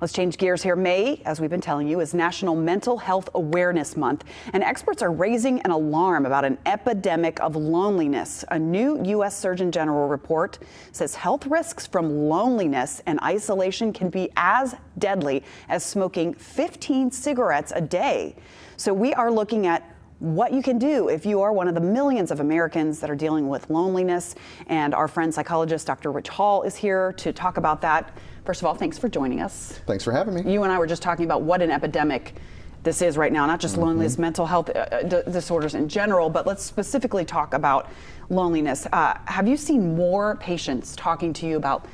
Let's change gears here. May, as we've been telling you, is National Mental Health Awareness Month, and experts are raising an alarm about an epidemic of loneliness. A new U.S. Surgeon General report says health risks from loneliness and isolation can be as deadly as smoking 15 cigarettes a day. So we are looking at what you can do if you are one of the millions of Americans that are dealing with loneliness. And our friend psychologist, Dr. Ritch is here to talk about that. First of all, thanks for joining us. Thanks for having me. You and I were just talking about what an epidemic this is right now, not just loneliness, mental health disorders in general, but let's specifically talk about loneliness. Have you seen more patients talking to you about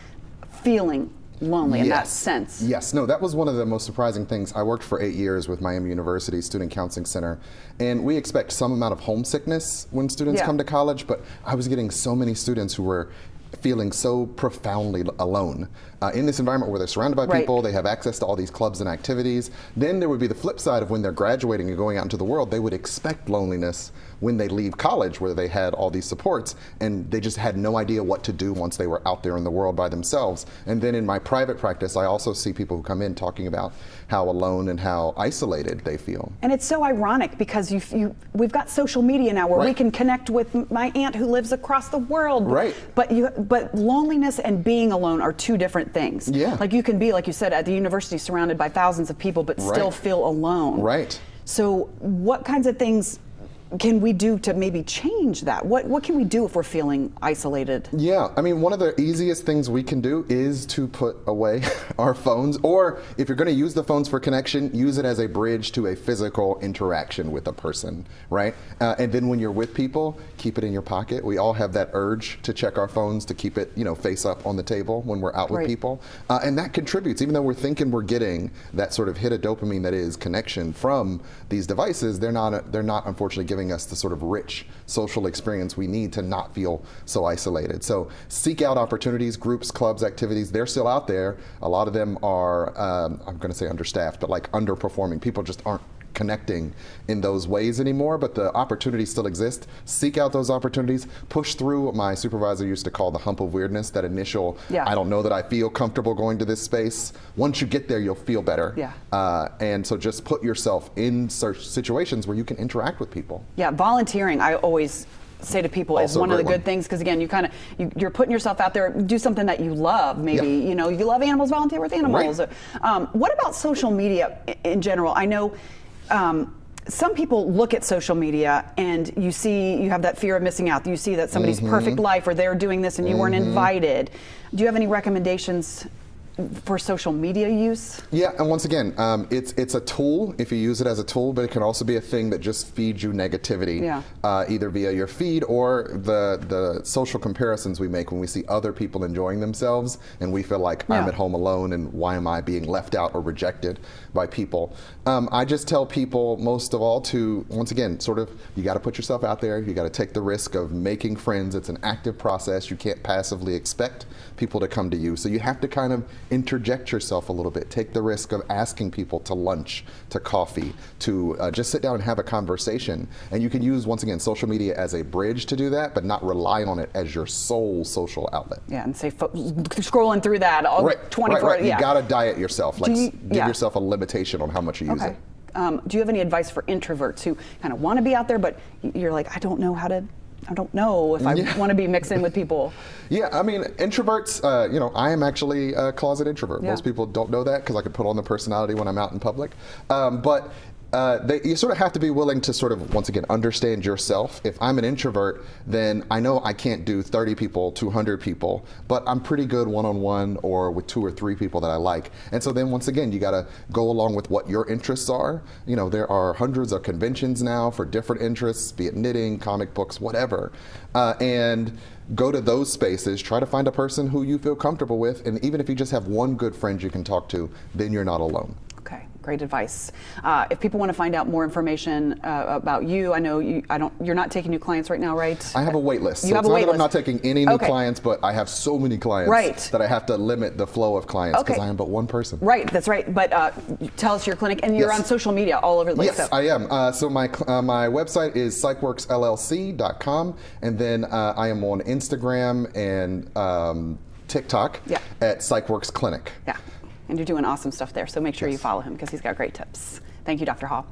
feeling lonely in that sense? Yes. No, that was one of the most surprising things. I worked for 8 years with Miami University Student Counseling Center, and we expect some amount of homesickness when students come to college, but I was getting so many students who were feeling so profoundly alone in this environment where they're surrounded by people, they have access to all these clubs and activities. Then there would be the flip side of when they're graduating and going out into the world, they would expect loneliness when they leave college where they had all these supports, and they just had no idea what to do once they were out there in the world by themselves. And then in my private practice, I also see people who come in talking about how alone and how isolated they feel. And it's so ironic because we've got social media now where we can connect with my aunt who lives across the world. But loneliness and being alone are two different things. Yeah. Like you can be, like you said, at the university surrounded by thousands of people, but still feel alone. Right. So what kinds of things can we do to maybe change that? What can we do if we're feeling isolated? Yeah, I mean, one of the easiest things we can do is to put away our phones, or if you're going to use the phones for connection, use it as a bridge to a physical interaction with a person, right? And then when you're with people, keep it in your pocket. We all have that urge to check our phones, to keep it, face up on the table when we're out with people. And that contributes, even though we're thinking we're getting that sort of hit of dopamine that is connection from these devices, they're not unfortunately giving us the sort of rich social experience we need to not feel so isolated. So seek out opportunities, groups, clubs, activities. They're still out there. A lot of them are, I'm going to say understaffed, but like underperforming. People just aren't connecting in those ways anymore, but the opportunities still exist. Seek out those opportunities. Push through what my supervisor used to call the hump of weirdness, that initial, I don't know that I feel comfortable going to this space. Once you get there, you'll feel better. And so just put yourself in situations where you can interact with people. Yeah, volunteering, I always say to people, is one of the good things, because again, you're putting yourself out there. Do something that you love. Maybe you love animals, volunteer with animals. What about social media in general? I know some people look at social media and you have that fear of missing out. You see that somebody's perfect life, or they're doing this and you weren't invited. Do you have any recommendations for social media use? Yeah, and once again, it's a tool if you use it as a tool, but it can also be a thing that just feeds you negativity, either via your feed or the social comparisons we make when we see other people enjoying themselves and we feel like I'm at home alone and why am I being left out or rejected by people. I just tell people most of all to, once again, you got to put yourself out there, you got to take the risk of making friends. It's an active process. You can't passively expect people to come to you. So you have to kind of interject yourself a little bit. Take the risk of asking people to lunch, to coffee, to just sit down and have a conversation. And you can use, once again, social media as a bridge to do that, but not rely on it as your sole social outlet. Yeah, and say scrolling through that all 24 You got to diet yourself. Give yourself a limitation on how much you use it. Do you have any advice for introverts who kind of want to be out there, but you're like, I don't know if I want to be mixed in with people? Yeah, I mean, introverts, I am actually a closet introvert. Most people don't know that because I can put on the personality when I'm out in public. But you sort of have to be willing to sort of, once again, understand yourself. If I'm an introvert, then I know I can't do 30 people, 200 people, but I'm pretty good one-on-one or with 2 or 3 people that I like. And so then once again, you got to go along with what your interests are. There are hundreds of conventions now for different interests, be it knitting, comic books, whatever. And go to those spaces, try to find a person who you feel comfortable with, and even if you just have one good friend you can talk to, then you're not alone. Okay, great advice. If people want to find out more information about you, I know you're not taking new clients right now, right? I have a wait list. So it's not that I'm not taking any new clients, but I have so many clients that I have to limit the flow of clients because I am but one person. Right, that's right. But tell us your clinic, and you're on social media all over the place. Yes, I am. So my website is psychworksllc.com, and then I am on Instagram and TikTok at Psychworks Clinic. Yeah. And you're doing awesome stuff there. So make sure you Yes. follow him because he's got great tips. Thank you, Dr. Hall.